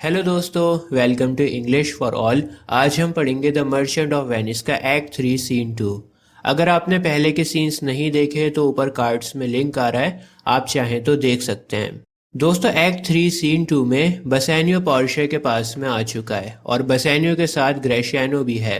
Hello दोस्तों, welcome to English for all. आज हम पढ़ेंगे द मर्चेंट ऑफ वेनिस का एक्ट 3 सीन 2। अगर आपने पहले के सीन्स नहीं देखे तो ऊपर कार्ड्स में लिंक आ रहा है, आप चाहें तो देख सकते हैं। दोस्तों, एक्ट 3 सीन 2 में बसैनियो पोर्शिया के पास में आ चुका है और बसैनियो के साथ ग्रेशियानो भी है।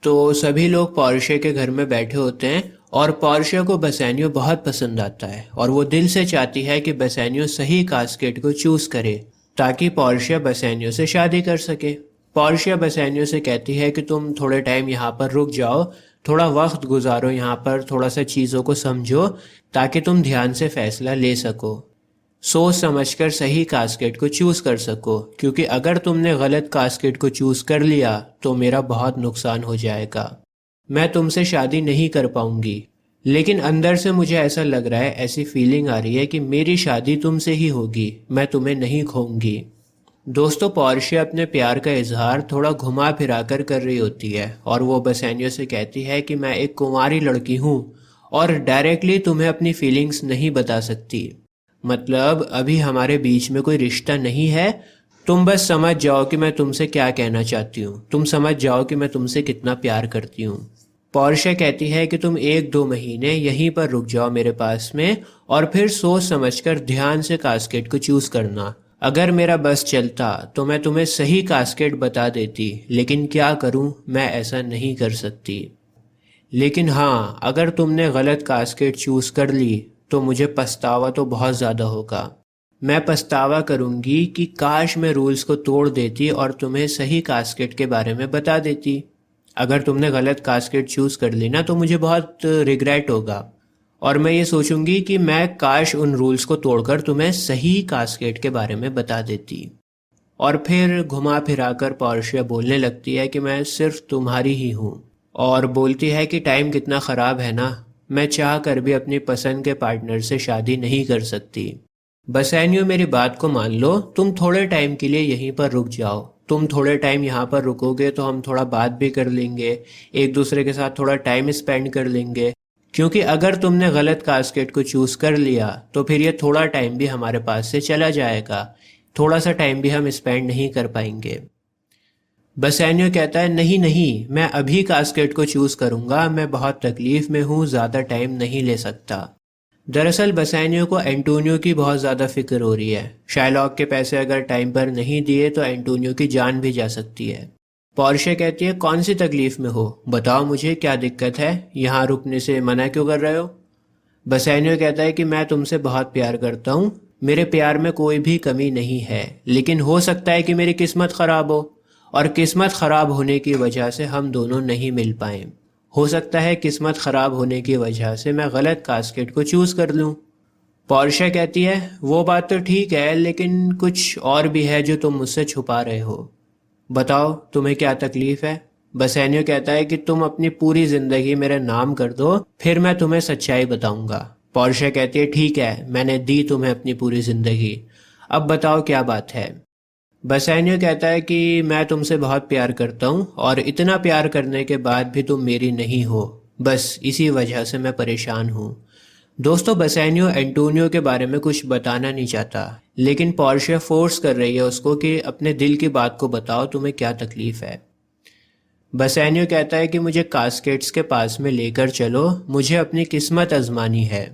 तो सभी लोग पोर्शिया के घर में बैठे होते हैं और पोर्शिया को बसैनियो बहुत पसंद आता है और वो दिल से चाहती है कि बसैनियो सही कास्केट को चूज करे ताकि पोर्शिया बसैनियो से शादी कर सके। पोर्शिया बसैनियो से कहती है कि तुम थोड़े टाइम यहाँ पर रुक जाओ, थोड़ा वक्त गुजारो यहाँ पर, थोड़ा सा चीज़ों को समझो ताकि तुम ध्यान से फैसला ले सको, सोच समझकर सही कास्केट को चूज़ कर सको, क्योंकि अगर तुमने गलत कास्केट को चूज़ कर लिया तो मेरा बहुत नुकसान हो जाएगा, मैं तुमसे शादी नहीं कर पाऊंगी। लेकिन अंदर से मुझे ऐसा लग रहा है, ऐसी फीलिंग आ रही है कि मेरी शादी तुमसे ही होगी, मैं तुम्हें नहीं खोऊंगी। दोस्तों, पोर्शिया अपने प्यार का इजहार थोड़ा घुमा फिरा कर रही होती है और वो बसैनियो से कहती है कि मैं एक कुंवारी लड़की हूँ और डायरेक्टली तुम्हें अपनी फीलिंग्स नहीं बता सकती। मतलब अभी हमारे बीच में कोई रिश्ता नहीं है, तुम बस समझ जाओ कि मैं तुमसे क्या कहना चाहती हूँ, तुम समझ जाओ कि मैं तुमसे कितना प्यार करती हूँ। पोर्शिया कहती है कि तुम 1-2 महीने यहीं पर रुक जाओ मेरे पास में और फिर सोच समझकर ध्यान से कास्केट को चूज करना। अगर मेरा बस चलता तो मैं तुम्हें सही कास्केट बता देती, लेकिन क्या करूं, मैं ऐसा नहीं कर सकती। लेकिन हाँ, अगर तुमने गलत कास्केट चूज कर ली तो मुझे पछतावा तो बहुत ज़्यादा होगा। मैं पछतावा करूंगी कि काश मैं रूल्स को तोड़ देती और तुम्हें सही कास्केट के बारे में बता देती। अगर तुमने गलत कास्केट चूज कर ली ना तो मुझे बहुत रिग्रेट होगा और मैं ये सोचूंगी कि मैं काश उन रूल्स को तोड़कर तुम्हें सही कास्केट के बारे में बता देती। और फिर घुमा फिराकर पोर्शिया बोलने लगती है कि मैं सिर्फ तुम्हारी ही हूँ और बोलती है कि टाइम कितना ख़राब है ना, मैं चाह कर भी अपनी पसंद के पार्टनर से शादी नहीं कर सकती। बसैनियो, मेरी बात को मान लो, तुम थोड़े टाइम के लिए यहीं पर रुक जाओ। तुम थोड़े टाइम यहाँ पर रुकोगे तो हम थोड़ा बात भी कर लेंगे, एक दूसरे के साथ थोड़ा टाइम स्पेंड कर लेंगे, क्योंकि अगर तुमने गलत कास्केट को चूज कर लिया तो फिर ये थोड़ा टाइम भी हमारे पास से चला जाएगा, थोड़ा सा टाइम भी हम स्पेंड नहीं कर पाएंगे। बसैनियो कहता है नहीं नहीं, मैं अभी कास्केट को चूज करूंगा, मैं बहुत तकलीफ में हूँ, ज़्यादा टाइम नहीं ले सकता। दरअसल बसैनियो को एंटोनियो की बहुत ज़्यादा फिक्र हो रही है। शाइलॉक के पैसे अगर टाइम पर नहीं दिए तो एंटोनियो की जान भी जा सकती है। पोर्शिया कहती है कौन सी तकलीफ में हो, बताओ मुझे क्या दिक्कत है, यहाँ रुकने से मना क्यों कर रहे हो। बसैनियो कहता है कि मैं तुमसे बहुत प्यार करता हूँ, मेरे प्यार में कोई भी कमी नहीं है, लेकिन हो सकता है कि मेरी किस्मत ख़राब हो और किस्मत ख़राब होने की वजह से हम दोनों नहीं मिल पाए। हो सकता है किस्मत ख़राब होने की वजह से मैं गलत कास्केट को चूज़ कर लूँ। पोर्शिया कहती है वो बात तो ठीक है, लेकिन कुछ और भी है जो तुम मुझसे छुपा रहे हो, बताओ तुम्हें क्या तकलीफ है। बसैनियो कहता है कि तुम अपनी पूरी ज़िंदगी मेरे नाम कर दो, फिर मैं तुम्हें सच्चाई बताऊंगा। पोर्शिया कहती है ठीक है, मैंने दी तुम्हें अपनी पूरी ज़िंदगी, अब बताओ क्या बात है। बसैनियो कहता है कि मैं तुमसे बहुत प्यार करता हूँ और इतना प्यार करने के बाद भी तुम मेरी नहीं हो, बस इसी वजह से मैं परेशान हूँ। दोस्तों, बसैनियो एंटोनियो के बारे में कुछ बताना नहीं चाहता, लेकिन पोर्शिया फोर्स कर रही है उसको कि अपने दिल की बात को बताओ, तुम्हें क्या तकलीफ है। बसैनियो कहता है कि मुझे कास्केट्स के पास में लेकर चलो, मुझे अपनी किस्मत आजमानी है।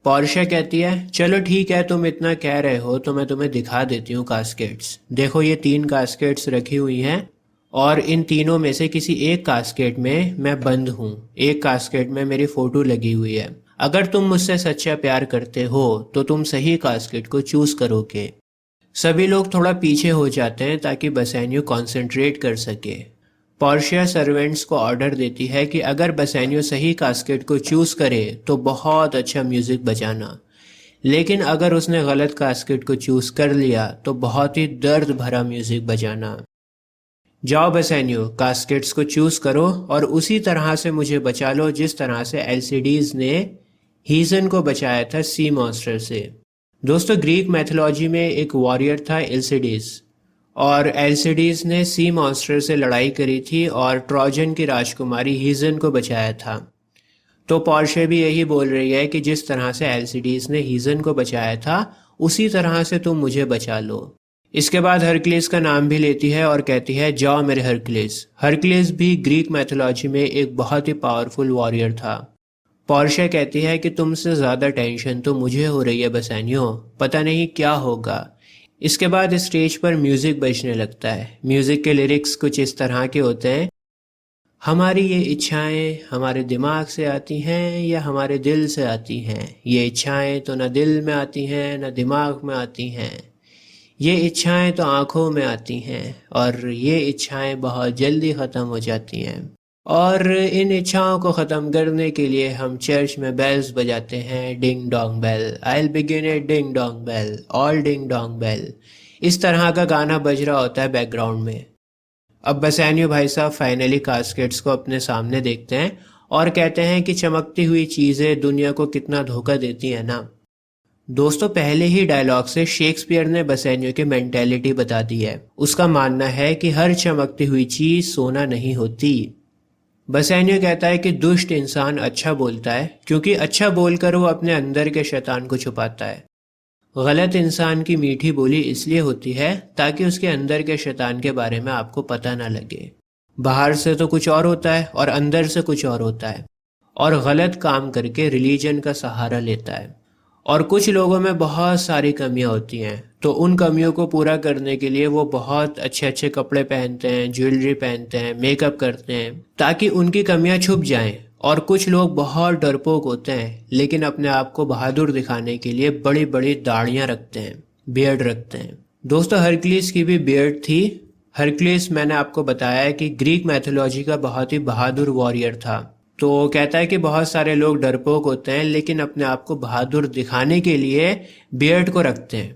पोर्शिया कहती है चलो ठीक है, तुम इतना कह रहे हो तो मैं तुम्हें दिखा देती हूँ कास्केट्स। देखो ये 3 कास्केट्स रखी हुई हैं और इन तीनों में से किसी एक कास्केट में मैं बंद हूँ, एक कास्केट में मेरी फ़ोटो लगी हुई है। अगर तुम मुझसे सच्चा प्यार करते हो तो तुम सही कास्केट को चूज़ करोगे। सभी लोग थोड़ा पीछे हो जाते हैं ताकि बसैनियो कंसंट्रेट कर सके। पोर्शिया सर्वेंट्स को ऑर्डर देती है कि अगर बसैनियो सही कास्केट को चूज़ करे तो बहुत अच्छा म्यूज़िक बजाना, लेकिन अगर उसने गलत कास्केट को चूज़ कर लिया तो बहुत ही दर्द भरा म्यूज़िक बजाना। जाओ बसैनियो, कास्केट्स को चूज़ करो और उसी तरह से मुझे बचा लो जिस तरह से एल्सिडीज ने हीजन को बचाया था सी मॉन्स्टर से। दोस्तों, ग्रीक मैथोलॉजी में एक वॉरियर था एल्सिडीज और एल्सिडीज ने सी मॉन्स्टर से लड़ाई करी थी और ट्रोजन की राजकुमारी हीजन को बचाया था। तो पोर्शिया भी यही बोल रही है कि जिस तरह से एल्सिडीज ने हीजन को बचाया था उसी तरह से तुम मुझे बचा लो। इसके बाद हरक्लिस का नाम भी लेती है और कहती है जाओ मेरे हरक्लिस। हरक्लिस भी ग्रीक मैथोलॉजी में एक बहुत ही पावरफुल वॉरियर था। पोर्शिया कहती है कि तुमसे ज़्यादा टेंशन तो मुझे हो रही है बसैनियो, पता नहीं क्या होगा। इसके बाद स्टेज पर म्यूज़िक बजने लगता है। म्यूज़िक के लिरिक्स कुछ इस तरह के होते हैं, हमारी ये इच्छाएं हमारे दिमाग से आती हैं या हमारे दिल से आती हैं। ये इच्छाएं तो न दिल में आती हैं न दिमाग में आती हैं। ये इच्छाएं तो आँखों में आती हैं और ये इच्छाएं बहुत जल्दी ख़त्म हो जाती हैं। और इन इच्छाओं को ख़त्म करने के लिए हम चर्च में बेल्स बजाते हैं, ding dong bell, I will begin it ding dong bell, all ding dong bell. इस तरह का गाना बज रहा होता है बैकग्राउंड में। अब बसैनियो भाई साहब फाइनली कास्केट्स को अपने सामने देखते हैं और कहते हैं कि चमकती हुई चीज़ें दुनिया को कितना धोखा देती हैं ना। दोस्तों, पहले ही डायलॉग से शेक्सपियर ने बसैनियो की मेंटेलिटी बता दी है। उसका मानना है कि हर चमकती हुई चीज़ सोना नहीं होती। बसैनियो कहता है कि दुष्ट इंसान अच्छा बोलता है क्योंकि अच्छा बोलकर वो अपने अंदर के शैतान को छुपाता है। गलत इंसान की मीठी बोली इसलिए होती है ताकि उसके अंदर के शैतान के बारे में आपको पता ना लगे। बाहर से तो कुछ और होता है और अंदर से कुछ और होता है, और गलत काम करके रिलीजन का सहारा लेता है। और कुछ लोगों में बहुत सारी कमियां होती हैं, तो उन कमियों को पूरा करने के लिए वो बहुत अच्छे अच्छे कपड़े पहनते हैं, ज्वेलरी पहनते हैं, मेकअप करते हैं ताकि उनकी कमियां छुप जाएं। और कुछ लोग बहुत डरपोक होते हैं लेकिन अपने आप को बहादुर दिखाने के लिए बड़ी बड़ी दाढ़ियां रखते हैं, बियर्ड रखते हैं। दोस्तों, हरक्लिस की भी बियर्ड थी। हरक्लिस मैंने आपको बताया है कि ग्रीक मैथोलॉजी का बहुत ही बहादुर वॉरियर था। तो कहता है कि बहुत सारे लोग डरपोक होते हैं लेकिन अपने आप को बहादुर दिखाने के लिए बियर्ड को रखते हैं।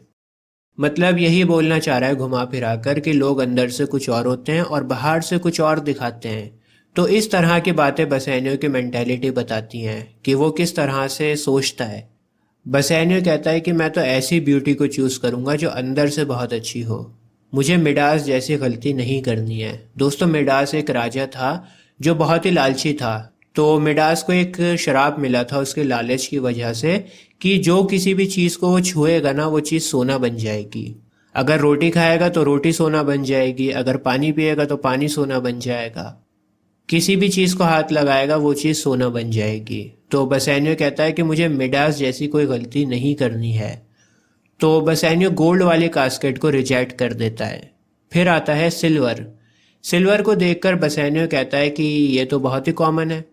मतलब यही बोलना चाह रहा है घुमा फिरा कर कि लोग अंदर से कुछ और होते हैं और बाहर से कुछ और दिखाते हैं। तो इस तरह की बातें बसैनियो की मेंटेलिटी बताती हैं कि वो किस तरह से सोचता है। बसैनियो कहता है कि मैं तो ऐसी ब्यूटी को चूज़ करूँगा जो अंदर से बहुत अच्छी हो। मुझे मिडास जैसी गलती नहीं करनी है। दोस्तों, मिडास एक राजा था जो बहुत ही लालची था। तो मिडास को एक शराब मिला था उसके लालच की वजह से कि जो किसी भी चीज़ को वो छुएगा ना वो चीज़ सोना बन जाएगी। अगर रोटी खाएगा तो रोटी सोना बन जाएगी, अगर पानी पिएगा तो पानी सोना बन जाएगा, किसी भी चीज़ को हाथ लगाएगा वो चीज़ सोना बन जाएगी। तो बसैनियो कहता है कि मुझे मिडास जैसी कोई गलती नहीं करनी है। तो बसैनियो गोल्ड वाले कास्केट को रिजेक्ट कर देता है। फिर आता है सिल्वर। सिल्वर को देखकर बसैनियो कहता है कि ये तो बहुत ही कॉमन है।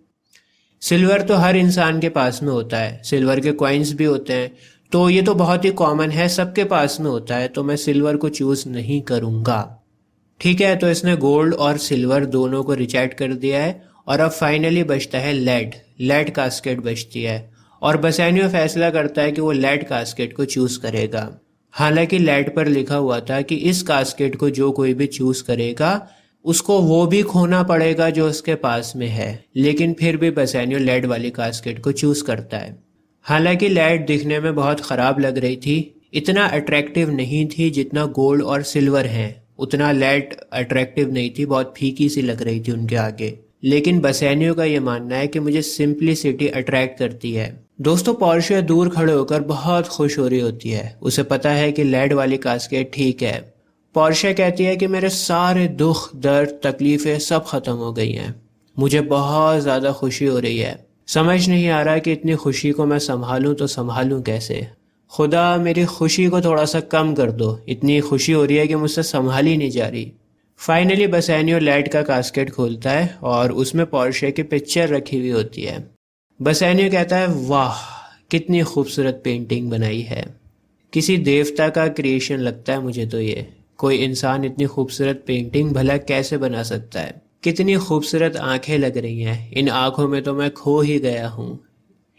सिल्वर तो हर इंसान के पास में होता है, सिल्वर के कॉइन्स भी होते हैं, तो ये तो बहुत ही कॉमन है, सबके पास में होता है, तो मैं सिल्वर को चूज़ नहीं करूँगा। ठीक है, तो इसने गोल्ड और सिल्वर दोनों को रिजेक्ट कर दिया है और अब फाइनली बचता है लेड। लेड कास्केट बचती है और बसैनियो फैसला करता है कि वो लेड कास्केट को चूज़ करेगा। हालांकि लेड पर लिखा हुआ था कि इस कास्केट को जो कोई भी चूज़ करेगा उसको वो भी खोना पड़ेगा जो उसके पास में है, लेकिन फिर भी बसैनियो लेड वाली कास्केट को चूज़ करता है। हालांकि लेड दिखने में बहुत ख़राब लग रही थी, इतना अट्रैक्टिव नहीं थी जितना गोल्ड और सिल्वर हैं, उतना लेड अट्रैक्टिव नहीं थी, बहुत फीकी सी लग रही थी उनके आगे। लेकिन बसैनियो का ये मानना है कि मुझे सिंप्लिसिटी अट्रैक्ट करती है। दोस्तों, पोर्शिया दूर खड़े होकर बहुत खुश हो रही होती है, उसे पता है कि लेड वाली कास्केट ठीक है। पोर्शिया कहती है कि मेरे सारे दुख, दर्द, तकलीफ़ें सब ख़त्म हो गई हैं, मुझे बहुत ज़्यादा खुशी हो रही है। समझ नहीं आ रहा कि इतनी खुशी को मैं संभालूं तो संभालूं कैसे। खुदा मेरी खुशी को थोड़ा सा कम कर दो, इतनी खुशी हो रही है कि मुझसे संभाली नहीं जा रही। फाइनली बसैनियो लेड का कास्केट खोलता है और उसमें पोर्शिया की पिक्चर रखी हुई होती है। बसैनियो कहता है वाह कितनी खूबसूरत पेंटिंग बनाई है, किसी देवता का क्रिएशन लगता है मुझे तो ये। कोई इंसान इतनी खूबसूरत पेंटिंग भला कैसे बना सकता है। कितनी खूबसूरत आंखें लग रही हैं, इन आंखों में तो मैं खो ही गया हूँ।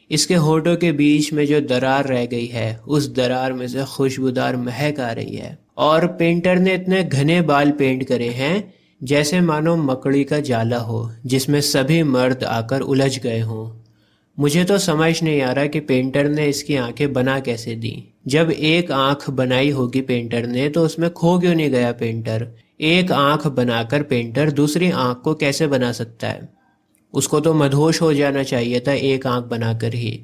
इसके होठों के बीच में जो दरार रह गई है उस दरार में से खुशबूदार महक आ रही है। और पेंटर ने इतने घने बाल पेंट करे हैं जैसे मानो मकड़ी का जाला हो जिसमें सभी मर्द आकर उलझ गए हों। मुझे तो समझ नहीं आ रहा कि पेंटर ने इसकी आंखें बना कैसे दी। जब एक आंख बनाई होगी पेंटर ने तो उसमें खो क्यों नहीं गया पेंटर। एक आंख बनाकर पेंटर दूसरी आंख को कैसे बना सकता है। उसको तो मदहोश हो जाना चाहिए था एक आंख बनाकर ही।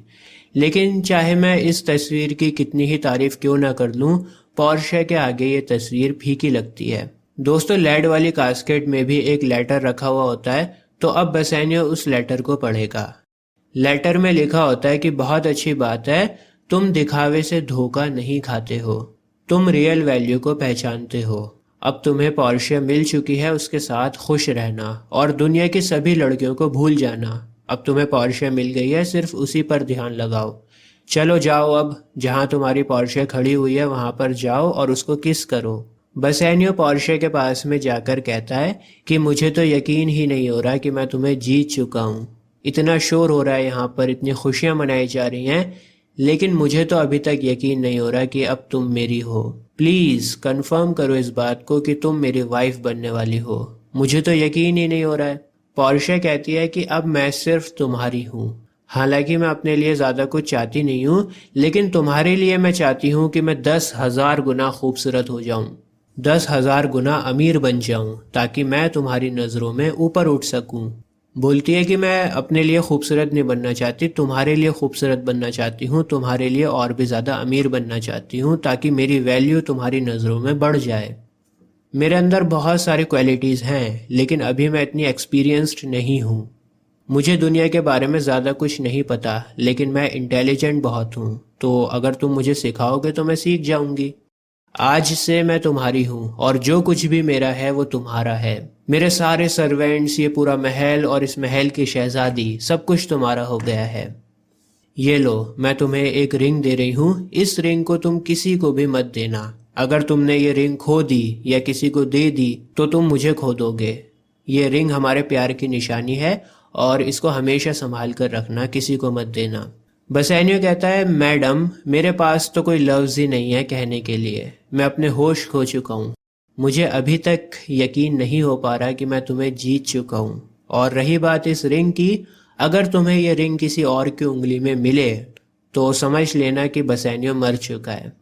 लेकिन चाहे मैं इस तस्वीर की कितनी ही तारीफ क्यों ना कर लूं, पोर्शे के आगे ये तस्वीर फीकी लगती है। दोस्तों, लेड वाली कास्केट में भी एक लेटर रखा हुआ होता है, तो अब बेसेनियो उस लेटर को पढ़ेगा। लेटर में लिखा होता है कि बहुत अच्छी बात है, तुम दिखावे से धोखा नहीं खाते हो, तुम रियल वैल्यू को पहचानते हो। अब तुम्हें पोर्शिया मिल चुकी है, उसके साथ खुश रहना और दुनिया की सभी लड़कियों को भूल जाना। अब तुम्हें पोर्शिया मिल गई है, सिर्फ उसी पर ध्यान लगाओ। चलो जाओ, अब जहाँ तुम्हारी पोर्शिया खड़ी हुई है वहाँ पर जाओ और उसको किस करो। बसेनियो पोर्शिया के पास में जाकर कहता है कि मुझे तो यकीन ही नहीं हो रहा कि मैं तुम्हें जीत चुका हूँ। इतना शोर हो रहा है यहाँ पर, इतनी खुशियाँ मनाई जा रही हैं, लेकिन मुझे तो अभी तक यकीन नहीं हो रहा कि अब तुम मेरी हो। प्लीज़ कंफर्म करो इस बात को कि तुम मेरी वाइफ बनने वाली हो। मुझे तो यकीन ही नहीं हो रहा है। पोर्शिया कहती है कि अब मैं सिर्फ तुम्हारी हूँ। हालांकि मैं अपने लिए ज़्यादा कुछ चाहती नहीं हूँ, लेकिन तुम्हारे लिए मैं चाहती हूँ कि मैं 10,000 गुना खूबसूरत हो जाऊँ, 10,000 गुना अमीर बन जाऊँ, ताकि मैं तुम्हारी नज़रों में ऊपर उठ सकूँ। बोलती है कि मैं अपने लिए खूबसूरत नहीं बनना चाहती, तुम्हारे लिए खूबसूरत बनना चाहती हूँ, तुम्हारे लिए और भी ज़्यादा अमीर बनना चाहती हूँ, ताकि मेरी वैल्यू तुम्हारी नज़रों में बढ़ जाए। मेरे अंदर बहुत सारी क्वालिटीज़ हैं, लेकिन अभी मैं इतनी एक्सपीरियंस्ड नहीं हूँ। मुझे दुनिया के बारे में ज़्यादा कुछ नहीं पता, लेकिन मैं इंटेलिजेंट बहुत हूँ, तो अगर तुम मुझे सिखाओगे तो मैं सीख जाऊँगी। आज से मैं तुम्हारी हूँ और जो कुछ भी मेरा है वो तुम्हारा है। मेरे सारे सर्वेंट्स, ये पूरा महल और इस महल की शहजादी, सब कुछ तुम्हारा हो गया है। ये लो, मैं तुम्हें एक रिंग दे रही हूँ, इस रिंग को तुम किसी को भी मत देना। अगर तुमने ये रिंग खो दी या किसी को दे दी तो तुम मुझे खो दोगे। ये रिंग हमारे प्यार की निशानी है और इसको हमेशा संभाल कर रखना, किसी को मत देना। बसेनियो कहता है, मैडम मेरे पास तो कोई लफ्ज़ ही नहीं है कहने के लिए, मैं अपने होश खो चुका हूँ। मुझे अभी तक यकीन नहीं हो पा रहा कि मैं तुम्हें जीत चुका हूँ। और रही बात इस रिंग की, अगर तुम्हें यह रिंग किसी और की उंगली में मिले तो समझ लेना कि बसेनियो मर चुका है।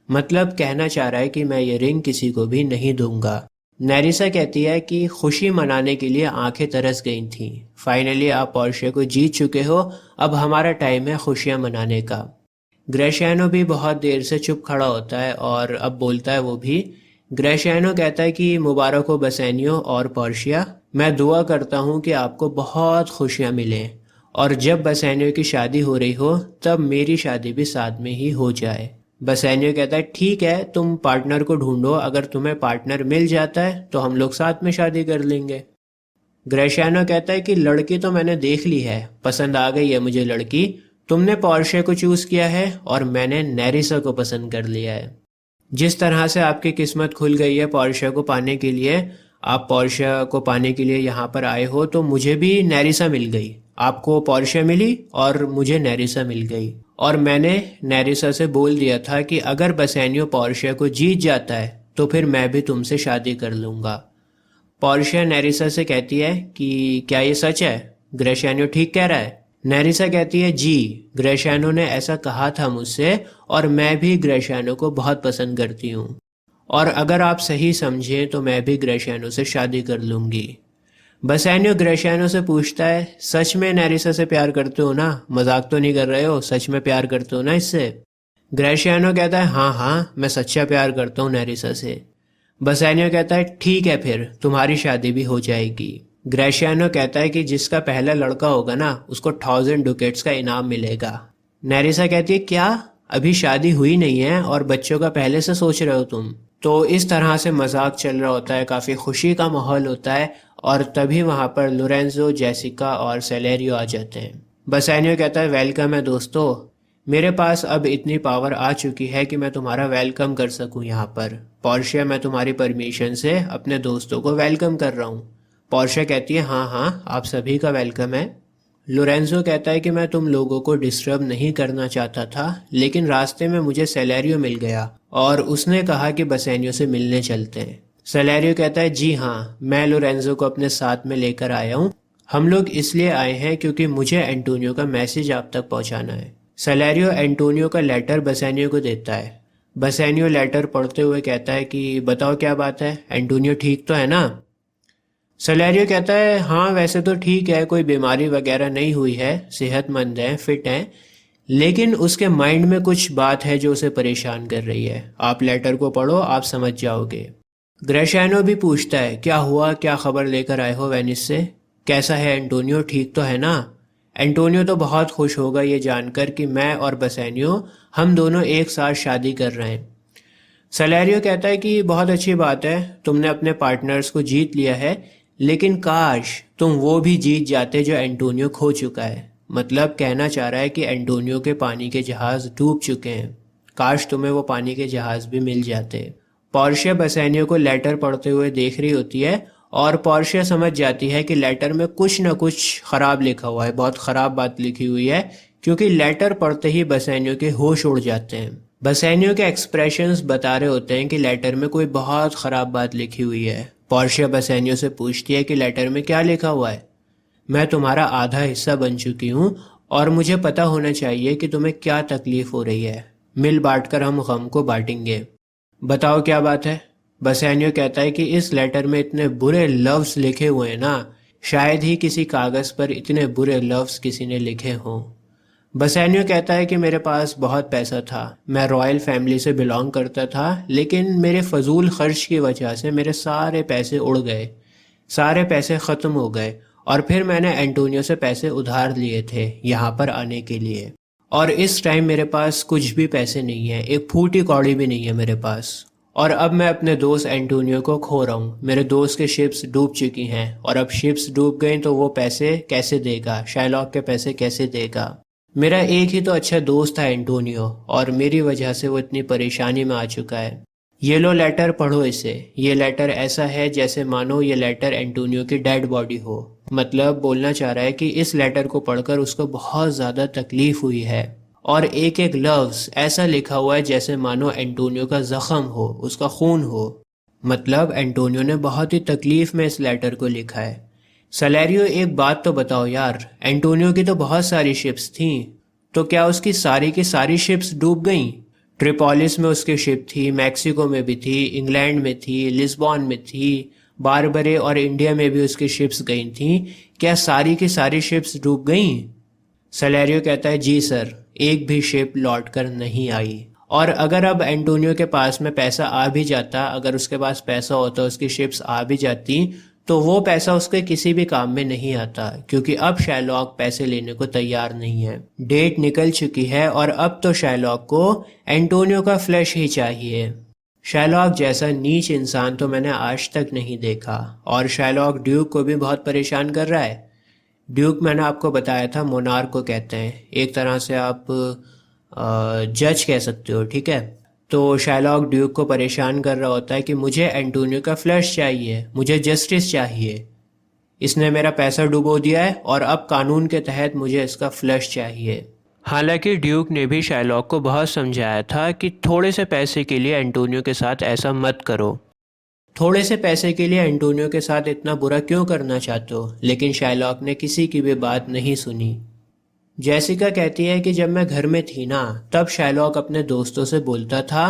मतलब कहना चाह रहा है कि मैं ये रिंग किसी को भी नहीं दूंगा। नेरिसा कहती है कि खुशी मनाने के लिए आंखें तरस गई थीं। फाइनली आप पोर्शिया को जीत चुके हो, अब हमारा टाइम है खुशियां मनाने का। ग्रेशियानो भी बहुत देर से चुप खड़ा होता है और अब बोलता है वो भी। ग्रेशियानो कहता है कि मुबारक हो बसेनियो और पोर्शिया, मैं दुआ करता हूँ कि आपको बहुत खुशियाँ मिलें और जब बसेनियो की शादी हो रही हो तब मेरी शादी भी साथ में ही हो जाए। बसेनियो कहता है, ठीक है, तुम पार्टनर को ढूंढो, अगर तुम्हें पार्टनर मिल जाता है तो हम लोग साथ में शादी कर लेंगे। ग्रेशियानो कहता है कि लड़की तो मैंने देख ली है, पसंद आ गई है मुझे लड़की। तुमने पोर्शिया को चूज़ किया है और मैंने नेरिसा को पसंद कर लिया है। जिस तरह से आपकी किस्मत खुल गई है पोर्शिया को पाने के लिए, आप पोर्शिया को पाने के लिए यहाँ पर आए हो, तो मुझे भी नेरिसा मिल गई। आपको पोर्शिया मिली और मुझे नेरिसा मिल गई। और मैंने नेरिसा से बोल दिया था कि अगर बसेनियो पोर्शिया को जीत जाता है तो फिर मैं भी तुमसे शादी कर लूँगा। पोर्शिया नेरिसा से कहती है कि क्या ये सच है? ग्रेशियानो ठीक कह रहा है? नेरिसा कहती है, जी, ग्रेशियानो ने ऐसा कहा था मुझसे और मैं भी ग्रेशियानो को बहुत पसंद करती हूँ। और अगर आप सही समझें तो मैं भी ग्रेशियानो से शादी कर लूँगी। बसेनियो ग्रेशियानो से पूछता है, सच में नेरिसा से प्यार करते हो ना? मजाक तो नहीं कर रहे हो? सच में प्यार करते हो ना इससे? ग्रेशियानो कहता है, हाँ हाँ, मैं सच्चा प्यार करता हूँ नेरिसा से। बसेनियो कहता है, ठीक है, फिर तुम्हारी शादी भी हो जाएगी। ग्रेशियानो कहता है कि जिसका पहला लड़का होगा ना उसको 1000 डुकेट्स का इनाम मिलेगा। नेरिसा कहती है, क्या अभी शादी हुई नहीं है और बच्चों का पहले से सोच रहे हो तुम? तो इस तरह से मजाक चल रहा होता है, काफ़ी खुशी का माहौल होता है और तभी वहाँ पर लोरेंजो, जेसिका और सेलेरियो आ जाते हैं। बसेनियो कहता है, वेलकम है दोस्तों, मेरे पास अब इतनी पावर आ चुकी है कि मैं तुम्हारा वेलकम कर सकूं यहाँ पर। पोर्शिया, मैं तुम्हारी परमिशन से अपने दोस्तों को वेलकम कर रहा हूँ। पोर्शिया कहती है, हाँ हाँ, आप सभी का वेलकम है। लोरेंजो कहता है कि मैं तुम लोगों को डिस्टर्ब नहीं करना चाहता था, लेकिन रास्ते में मुझे सेलेरियो मिल गया और उसने कहा कि बसेनियो से मिलने चलते हैं। सेलेरियो कहता है, जी हाँ, मैं लोरेंजो को अपने साथ में लेकर आया हूँ। हम लोग इसलिए आए हैं क्योंकि मुझे एंटोनियो का मैसेज आप तक पहुँचाना है। सेलेरियो एंटोनियो का लेटर बसेनियो को देता है। बसेनियो लेटर पढ़ते हुए कहता है कि बताओ क्या बात है, एंटोनियो ठीक तो है ना? सेलेरियो कहता है, हाँ वैसे तो ठीक है, कोई बीमारी वगैरह नहीं हुई है, सेहतमंद है, फिट है, लेकिन उसके माइंड में कुछ बात है जो उसे परेशान कर रही है। आप लेटर को पढ़ो, आप समझ जाओगे। ग्रेशियानो भी पूछता है, क्या हुआ, क्या खबर लेकर आए हो वेनिस से? कैसा है एंटोनियो, ठीक तो है ना? एंटोनियो तो बहुत खुश होगा ये जानकर कि मैं और बसेनियो हम दोनों एक साथ शादी कर रहे हैं। सलेरियो कहता है कि बहुत अच्छी बात है, तुमने अपने पार्टनर्स को जीत लिया है, लेकिन काश तुम वो भी जीत जाते जो एंटोनियो खो चुका है। मतलब कहना चाह रहा है कि एंटोनियो के पानी के जहाज़ डूब चुके हैं, काश तुम्हें वो पानी के जहाज़ भी मिल जाते। पोर्शिया बसेनियो को लेटर पढ़ते हुए देख रही होती है और पोर्शिया समझ जाती है कि लेटर में कुछ ना कुछ ख़राब लिखा हुआ है, बहुत ख़राब बात लिखी हुई है, क्योंकि लेटर पढ़ते ही बसेनियो के होश उड़ जाते हैं। बसेनियो के एक्सप्रेशंस बता रहे होते हैं कि लेटर में कोई बहुत ख़राब बात लिखी हुई है। पोर्शिया बसेनियो से पूछती है कि लेटर में क्या लिखा हुआ है? मैं तुम्हारा आधा हिस्सा बन चुकी हूँ और मुझे पता होना चाहिए कि तुम्हें क्या तकलीफ हो रही है। मिल बांट कर हम गम को बांटेंगे। बताओ क्या बात है? बसेनियो कहता है कि इस लेटर में इतने बुरे लफ्ज़ लिखे हुए हैं ना, शायद ही किसी कागज़ पर इतने बुरे लफ्ज़ किसी ने लिखे हों। बसेनियो कहता है कि मेरे पास बहुत पैसा था, मैं रॉयल फैमिली से बिलोंग करता था, लेकिन मेरे फजूल खर्च की वजह से मेरे सारे पैसे उड़ गए, सारे पैसे ख़त्म हो गए। और फिर मैंने एंटोनियो से पैसे उधार लिए थे यहाँ पर आने के लिए, और इस टाइम मेरे पास कुछ भी पैसे नहीं है, एक फूटी कौड़ी भी नहीं है मेरे पास। और अब मैं अपने दोस्त एंटोनियो को खो रहा हूँ। मेरे दोस्त के शिप्स डूब चुकी हैं, और अब शिप्स डूब गई तो वो पैसे कैसे देगा, शाइलॉक के पैसे कैसे देगा? मेरा एक ही तो अच्छा दोस्त था एंटोनियो, और मेरी वजह से वो इतनी परेशानी में आ चुका है। ये लो लेटर, पढ़ो इसे। ये लेटर ऐसा है जैसे मानो ये लेटर एंटोनियो की डेड बॉडी हो। मतलब बोलना चाह रहा है कि इस लेटर को पढ़कर उसको बहुत ज़्यादा तकलीफ हुई है, और एक एक लफ्ज़ ऐसा लिखा हुआ है जैसे मानो एंटोनियो का ज़ख्म हो, उसका खून हो। मतलब एंटोनियो ने बहुत ही तकलीफ में इस लेटर को लिखा है। सलेरियो, एक बात तो बताओ यार, एंटोनियो की तो बहुत सारी शिप्स थीं, तो क्या उसकी सारी की सारी शिप्स डूब गईं? ट्रिपोलिस में उसकी शिप थी, मैक्सिको में भी थी, इंग्लैंड में थी, लिस्बॉन में थी, बारबरे और इंडिया में भी उसकी शिप्स गई थीं। क्या सारी की सारी शिप्स डूब गईं? सलेरियो कहता है, जी सर, एक भी शिप लौट कर नहीं आई। और अगर अब एंटोनियो के पास में पैसा आ भी जाता, अगर उसके पास पैसा होता, उसकी शिप्स आ भी जाती, तो वो पैसा उसके किसी भी काम में नहीं आता, क्योंकि अब शाइलॉक पैसे लेने को तैयार नहीं है। डेट निकल चुकी है और अब तो शाइलॉक को एंटोनियो का फ्लैश ही चाहिए। शाइलॉक जैसा नीच इंसान तो मैंने आज तक नहीं देखा, और शाइलॉक ड्यूक को भी बहुत परेशान कर रहा है। ड्यूक मैंने आपको बताया था मोनार्क को कहते हैं, एक तरह से आप जज कह सकते हो, ठीक है? तो शाइलॉक ड्यूक को परेशान कर रहा होता है कि मुझे एंटोनियो का फ्लैश चाहिए, मुझे जस्टिस चाहिए, इसने मेरा पैसा डुबो दिया है और अब कानून के तहत मुझे इसका फ्लैश चाहिए। हालांकि ड्यूक ने भी शाइलॉक को बहुत समझाया था कि थोड़े से पैसे के लिए एंटोनियो के साथ ऐसा मत करो, थोड़े से पैसे के लिए एंटोनियो के साथ इतना बुरा क्यों करना चाहते हो, लेकिन शाइलॉक ने किसी की भी बात नहीं सुनी। जेसिका कहती है कि जब मैं घर में थी ना, तब शाइलॉक अपने दोस्तों से बोलता था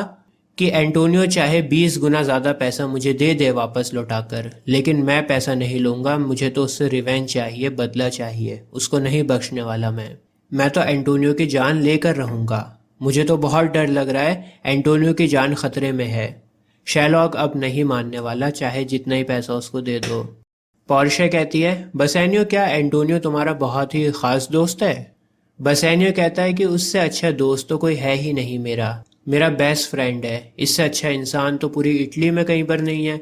कि एंटोनियो चाहे 20 गुना ज़्यादा पैसा मुझे दे दे वापस लौटाकर, लेकिन मैं पैसा नहीं लूँगा, मुझे तो उससे रिवेंज चाहिए, बदला चाहिए, उसको नहीं बख्शने वाला मैं तो एंटोनियो की जान लेकर रहूँगा। मुझे तो बहुत डर लग रहा है, एंटोनियो की जान खतरे में है। शाइलॉक अब नहीं मानने वाला, चाहे जितना ही पैसा उसको दे दो। पोर्शिया कहती है, बसेनियो, क्या एंटोनियो तुम्हारा बहुत ही ख़ास दोस्त है? बसेनियो कहता है कि उससे अच्छा दोस्त तो कोई है ही नहीं, मेरा बेस्ट फ्रेंड है, इससे अच्छा इंसान तो पूरी इटली में कहीं पर नहीं है।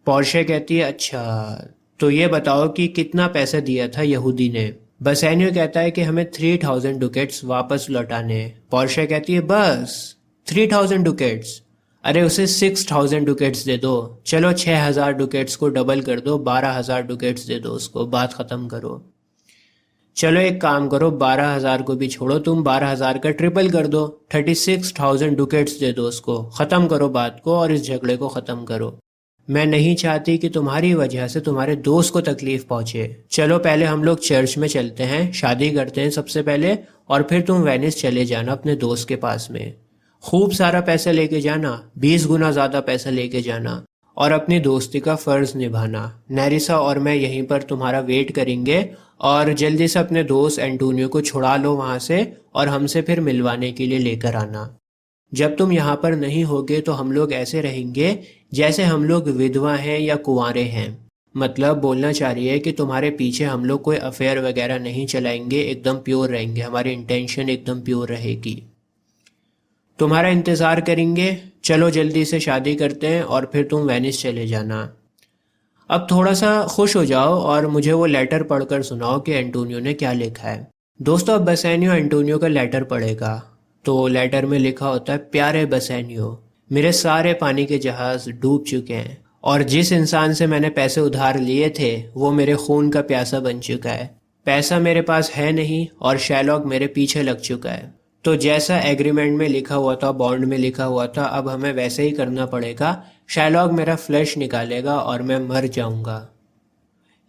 पोर्शिया कहती है, अच्छा तो ये बताओ कि कितना पैसा दिया था यहूदी ने? बसेनियो कहता है कि हमें 3000 डुकेट्स वापस लौटाने हैं। पोर्शिया कहती है, बस 3000 डुकेट्स? अरे उसे 6000 डुकेट्स दे दो, चलो 6000 डुकेट्स को डबल कर दो, 12000 डुकेट्स दे दो उसको, बात ख़त्म करो। चलो एक काम करो, 12000 को भी छोड़ो, तुम 12000 का ट्रिपल कर दो, 36000 डुकेट्स दे दो उसको, ख़त्म करो बात को और इस झगड़े को ख़त्म करो। मैं नहीं चाहती कि तुम्हारी वजह से तुम्हारे दोस्त को तकलीफ पहुंचे। चलो पहले हम लोग चर्च में चलते हैं, शादी करते हैं सबसे पहले, और फिर तुम वेनिस चले जाना अपने दोस्त के पास में। खूब सारा पैसा लेके जाना, 20 गुना ज़्यादा पैसा लेके जाना, और अपनी दोस्ती का फ़र्ज़ निभाना। नेरिसा और मैं यहीं पर तुम्हारा वेट करेंगे और जल्दी से अपने दोस्त एंटोनियो को छुड़ा लो वहाँ से और हमसे फिर मिलवाने के लिए लेकर आना। जब तुम यहाँ पर नहीं होगे तो हम लोग ऐसे रहेंगे जैसे हम लोग विधवा हैं या कुंवारे हैं। मतलब बोलना चाह रही है कि तुम्हारे पीछे हम लोग कोई अफेयर वगैरह नहीं चलाएंगे, एकदम प्योर रहेंगे, हमारी इंटेंशन एकदम प्योर रहेगी। तुम्हारा इंतज़ार करेंगे, चलो जल्दी से शादी करते हैं और फिर तुम वेनिस चले जाना। अब थोड़ा सा खुश हो जाओ और मुझे वो लेटर पढ़कर सुनाओ कि एंटोनियो ने क्या लिखा है। दोस्तों अब बसेनियो एंटोनियो का लेटर पढ़ेगा। तो लेटर में लिखा होता है, प्यारे बसेनियो, मेरे सारे पानी के जहाज़ डूब चुके हैं और जिस इंसान से मैंने पैसे उधार लिए थे वो मेरे खून का प्यासा बन चुका है। पैसा मेरे पास है नहीं और शैलॉक मेरे पीछे लग चुका है। तो जैसा एग्रीमेंट में लिखा हुआ था, बॉन्ड में लिखा हुआ था, अब हमें वैसे ही करना पड़ेगा। शैलॉक मेरा फ्लैश निकालेगा और मैं मर जाऊंगा।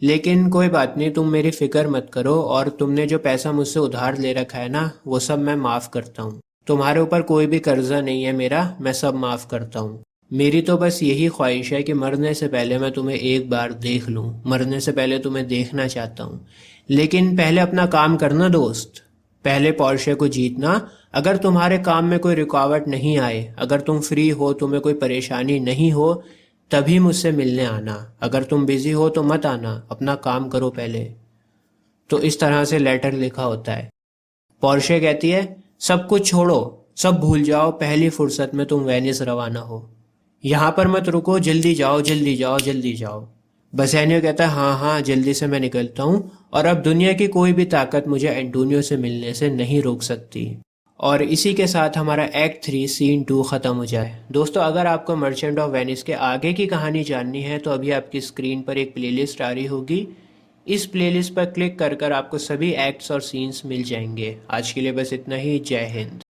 लेकिन कोई बात नहीं, तुम मेरी फिक्र मत करो और तुमने जो पैसा मुझसे उधार ले रखा है ना, वो सब मैं माफ़ करता हूँ। तुम्हारे ऊपर कोई भी कर्जा नहीं है मेरा, मैं सब माफ़ करता हूँ। मेरी तो बस यही ख्वाहिश है कि मरने से पहले मैं तुम्हें एक बार देख लूँ, मरने से पहले तुम्हें देखना चाहता हूँ। लेकिन पहले अपना काम करना दोस्त, पहले पोर्शे को जीतना। अगर तुम्हारे काम में कोई रुकावट नहीं आए, अगर तुम फ्री हो, तुम्हें कोई परेशानी नहीं हो, तभी मुझसे मिलने आना। अगर तुम बिजी हो तो मत आना, अपना काम करो पहले। तो इस तरह से लेटर लिखा होता है। पोर्शे कहती है, सब कुछ छोड़ो, सब भूल जाओ, पहली फुर्सत में तुम वेनिस रवाना हो। यहाँ पर मत रुको, जल्दी जाओ जल्दी जाओ जल्दी जाओ। बसेनियो कहता है, हाँ हाँ जल्दी से मैं निकलता हूँ और अब दुनिया की कोई भी ताकत मुझे एंटोनियो से मिलने से नहीं रोक सकती। और इसी के साथ हमारा एक्ट 3 सीन 2 ख़त्म हो जाए। दोस्तों अगर आपको मर्चेंट ऑफ वेनिस के आगे की कहानी जाननी है तो अभी आपकी स्क्रीन पर एक प्लेलिस्ट आ रही होगी। इस प्लेलिस्ट पर क्लिक कर कर आपको सभी एक्ट्स और सीन्स मिल जाएंगे। आज के लिए बस इतना ही। जय हिंद।